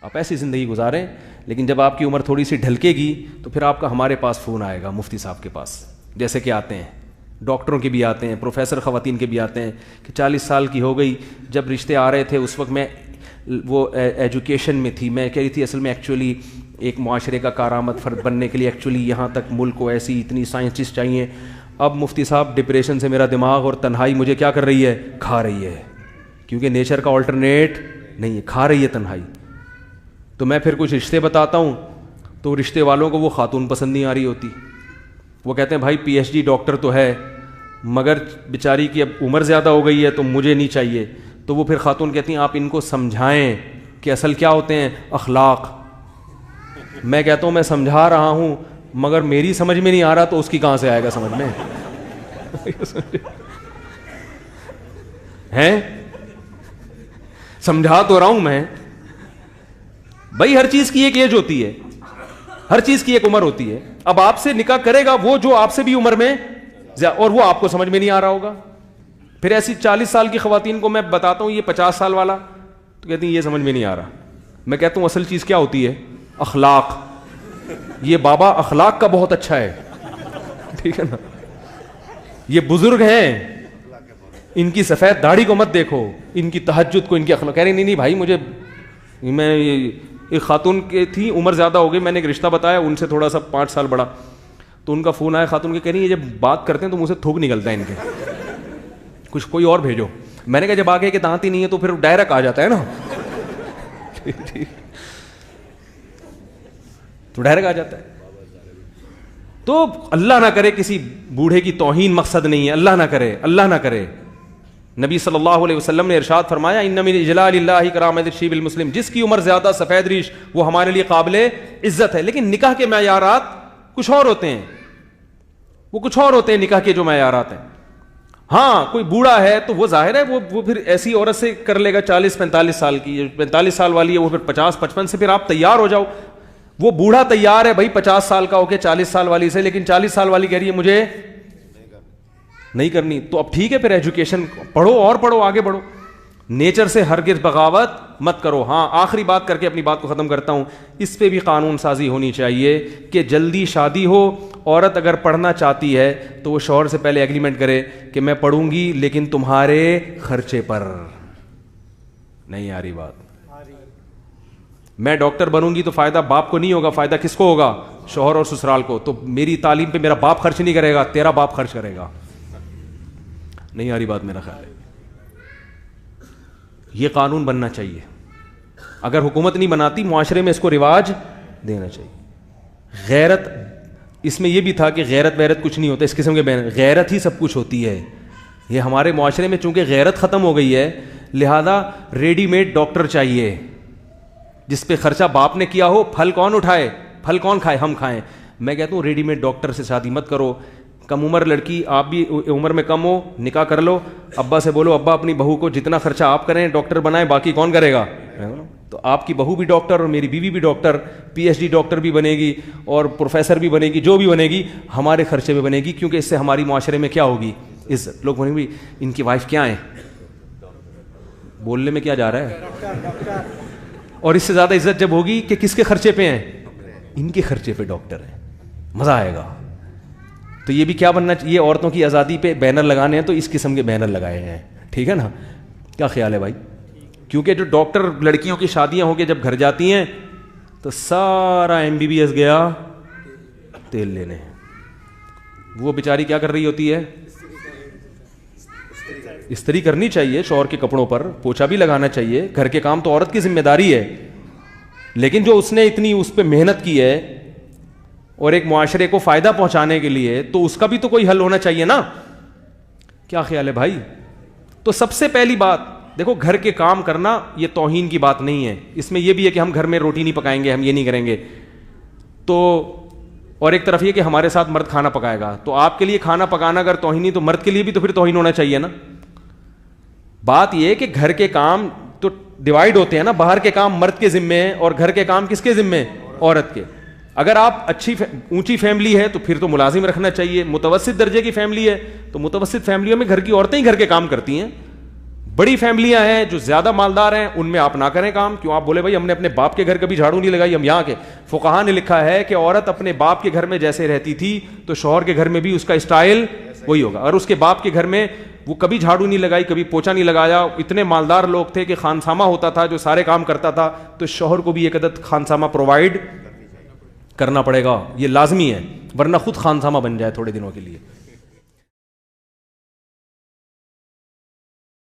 آپ ایسی زندگی گزاریں, لیکن جب آپ کی عمر تھوڑی سی ڈھلکے گی تو پھر آپ کا ہمارے پاس فون آئے گا, مفتی صاحب کے پاس جیسے کہ آتے ہیں, ڈاکٹروں کے بھی آتے ہیں, پروفیسر خواتین کے بھی آتے ہیں کہ 40 سال کی ہو گئی, جب رشتے آ رہے تھے اس وقت میں وہ ایجوکیشن میں تھی, میں کہہ رہی تھی اصل میں ایکچولی ایک معاشرے کا کارآمد فرد بننے کے لیے ایکچولی یہاں تک ملک کو ایسی اتنی سائنسسٹ چاہیے. اب مفتی صاحب ڈپریشن سے میرا دماغ اور تنہائی مجھے کیا کر رہی ہے, کھا رہی ہے, کیونکہ نیچر کا آلٹرنیٹ نہیں ہے, کھا رہی ہے تنہائی. تو میں پھر کچھ رشتے بتاتا ہوں تو رشتے والوں کو وہ خاتون پسند نہیں آ رہی ہوتی, وہ کہتے ہیں بھائی پی ایچ ڈی ڈاکٹر تو ہے مگر بیچاری کی اب عمر زیادہ ہو گئی ہے تو مجھے نہیں چاہیے. تو وہ پھر خاتون کہتی ہیں آپ ان کو سمجھائیں کہ اصل کیا ہوتے ہیں اخلاق. میں کہتا ہوں میں سمجھا رہا ہوں مگر میری سمجھ میں نہیں آ رہا تو اس کی کہاں سے آئے گا سمجھ میں ہیں, سمجھا تو رہا ہوں میں بھائی, ہر چیز کی ایک ایج ہوتی ہے, ہر چیز کی ایک عمر ہوتی ہے. اب آپ سے نکاح کرے گا وہ جو آپ سے بھی عمر میں اور وہ آپ کو سمجھ میں نہیں آ رہا ہوگا. پھر ایسی 40 سال کی خواتین کو میں بتاتا ہوں یہ 50 سال والا, تو کہتی ہیں یہ سمجھ میں نہیں آ رہا. میں کہتا ہوں اصل چیز کیا ہوتی ہے اخلاق. یہ بابا اخلاق کا بہت اچھا ہے, ٹھیک ہے نا, یہ بزرگ ہیں, ان کی سفید داڑھی کو مت دیکھو, ان کی تہجد کو, ان کی اخلاق. کہہ رہی نہیں بھائی مجھے, میں ایک خاتون کی تھی عمر زیادہ ہو گئی, میں نے ایک رشتہ بتایا ان سے تھوڑا سا 5 سال بڑا, تو ان کا فون آیا خاتون کے, کہہ رہی ہے جب بات کرتے ہیں تو منہ سے تھوک نکلتا ہے ان کے, کچھ کوئی اور بھیجو. میں نے کہا جب آگے کہ دانت ہی نہیں ہے تو پھر ڈائریکٹ آ جاتا ہے نا تو ڈائریکٹ آ جاتا ہے. تو اللہ نہ کرے کسی بوڑھے کی توہین مقصد نہیں ہے, اللہ نہ کرے, اللہ نہ کرے. نبی صلی اللہ علیہ وسلم نے ارشاد فرمایا ان من اجلال اللہ کرامت الشیب المسلم, جس کی عمر زیادہ سفید ریش وہ ہمارے لیے قابل عزت ہے. لیکن نکاح کے معیارات کچھ اور ہوتے ہیں, وہ کچھ اور ہوتے ہیں نکاح کے جو معیارات ہیں. ہاں کوئی بوڑھا ہے تو وہ ظاہر ہے وہ پھر ایسی عورت سے کر لے گا 40-45 سال کی, 45 سال والی ہے وہ پھر 50-55 سے پھر آپ تیار ہو جاؤ. وہ بوڑھا تیار ہے بھائی 50 سال کا ہو کے 40 سال والی سے, لیکن 40 سال والی کہہ رہی ہے مجھے نہیں کرنی. تو اب ٹھیک ہے پھر ایجوکیشن پڑھو اور پڑھو, آگے بڑھو, نیچر سے ہرگز بغاوت مت کرو. ہاں آخری بات کر کے اپنی بات کو ختم کرتا ہوں, اس پہ بھی قانون سازی ہونی چاہیے کہ جلدی شادی ہو. عورت اگر پڑھنا چاہتی ہے تو وہ شوہر سے پہلے ایگریمنٹ کرے کہ میں پڑھوں گی لیکن تمہارے خرچے پر. نہیں آ رہی بات, میں ڈاکٹر بنوں گی تو فائدہ باپ کو نہیں ہوگا, فائدہ کس کو ہوگا, شوہر اور سسرال کو. تو میری تعلیم پہ میرا باپ خرچ نہیں کرے گا, تیرا باپ خرچ کرے گا. نہیں آ رہی بات میرا خیال ہے. یہ قانون بننا چاہیے, اگر حکومت نہیں بناتی معاشرے میں اس کو رواج دینا چاہیے. غیرت, اس میں یہ بھی تھا کہ غیرت ویرت کچھ نہیں ہوتا, اس قسم کے غیرت ہی سب کچھ ہوتی ہے. یہ ہمارے معاشرے میں چونکہ غیرت ختم ہو گئی ہے لہذا ریڈی میڈ ڈاکٹر چاہیے جس پہ خرچہ باپ نے کیا ہو, پھل کون اٹھائے, پھل کون کھائے, ہم کھائیں. میں کہتا ہوں ریڈی میڈ ڈاکٹر سے شادی مت کرو. کم عمر لڑکی, آپ بھی عمر میں کم ہو, نکاح کر لو, ابا سے بولو ابا اپنی بہو کو جتنا خرچہ آپ کریں ڈاکٹر بنائیں, باقی کون کرے گا. تو آپ کی بہو بھی ڈاکٹر اور میری بیوی بھی doctor, P H D doctor بھی بنے گی اور پروفیسر بھی بنے گی, جو بھی بنے گی ہمارے خرچے میں بنے گی, کیونکہ اس سے ہماری معاشرے میں کیا ہوگی, عزت. لوگ بولیں گے ان کی وائف کیا ہیں, بولنے میں کیا جا رہا ہے. اور اس سے زیادہ عزت جب ہوگی کہ کس کے خرچے پہ ہیں, ان کے خرچے پہ ڈاکٹر ہیں, مزہ آئے گا. تو یہ بھی کیا بننا چاہیے, عورتوں کی آزادی پہ بینر لگانے ہیں تو اس قسم کے بینر لگائے ہیں, ٹھیک ہے نا. کیا خیال ہے بھائی, کیونکہ جو ڈاکٹر لڑکیوں کی شادیاں ہو کے جب گھر جاتی ہیں تو سارا MBBS گیا تیل لینے, وہ بیچاری کیا کر رہی ہوتی ہے, استری کرنی چاہیے شوہر کے کپڑوں پر, پوچھا بھی لگانا چاہیے, گھر کے کام تو عورت کی ذمہ داری ہے, لیکن جو اس نے اتنی اس پہ محنت کی ہے اور ایک معاشرے کو فائدہ پہنچانے کے لیے, تو اس کا بھی تو کوئی حل ہونا چاہیے نا. کیا خیال ہے بھائی. تو سب سے پہلی بات دیکھو, گھر کے کام کرنا یہ توہین کی بات نہیں ہے, اس میں یہ بھی ہے کہ ہم گھر میں روٹی نہیں پکائیں گے, ہم یہ نہیں کریں گے. تو اور ایک طرف یہ کہ ہمارے ساتھ مرد کھانا پکائے گا, تو آپ کے لیے کھانا پکانا اگر توہینی تو مرد کے لیے بھی تو پھر توہین ہونا چاہیے نا. بات یہ ہے کہ گھر کے کام تو ڈیوائیڈ ہوتے ہیں نا, باہر کے کام مرد کے ذمے ہیں اور گھر کے کام کس کے ذمے ہیں, عورت کے. اگر آپ اچھی اونچی فیملی ہے تو پھر تو ملازم رکھنا چاہیے, متوسط درجے کی فیملی ہے تو متوسط فیملیوں میں گھر کی عورتیں ہی گھر کے کام کرتی ہیں, بڑی فیملیاں ہیں جو زیادہ مالدار ہیں, ان میں آپ نہ کریں کام. کیوں؟ آپ بولے بھائی ہم نے اپنے باپ کے گھر کبھی جھاڑو نہیں لگائی. ہم یہاں کے فقہا نے لکھا ہے کہ عورت اپنے باپ کے گھر میں جیسے رہتی تھی تو شوہر کے گھر میں بھی اس کا اسٹائل وہی ہوگا. اور اس کے باپ کے گھر میں وہ کبھی جھاڑو نہیں لگائی, کبھی پوچھا نہیں لگایا, اتنے مالدار لوگ تھے کہ خانسامہ ہوتا تھا جو سارے کام کرتا تھا, تو شوہر کو بھی ایک عدد خانسامہ پرووائڈ کرنا پڑے گا, یہ لازمی ہے, ورنہ خود خانسامہ بن جائے تھوڑے دنوں کے لیے.